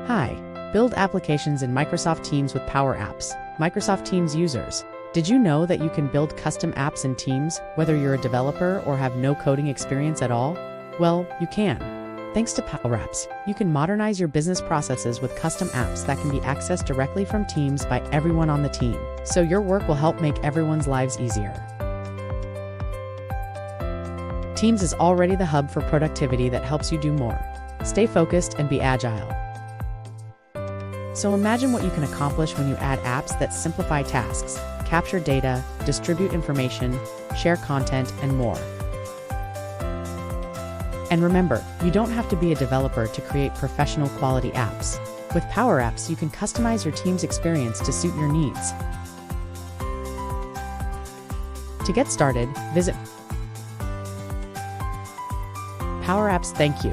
Hi, build applications in Microsoft Teams with Power Apps. Microsoft Teams users. Did you know that you can build custom apps in Teams, whether you're a developer or have no coding experience at all? Well, you can. Thanks to Power Apps, you can modernize your business processes with custom apps that can be accessed directly from Teams by everyone on the team, so your work will help make everyone's lives easier. Teams is already the hub for productivity that helps you do more. Stay focused and be agile. So imagine what you can accomplish when you add apps that simplify tasks, capture data, distribute information, share content, and more. And remember, you don't have to be a developer to create professional quality apps. With Power Apps, you can customize your team's experience to suit your needs. To get started, visit Power Apps. Thank you.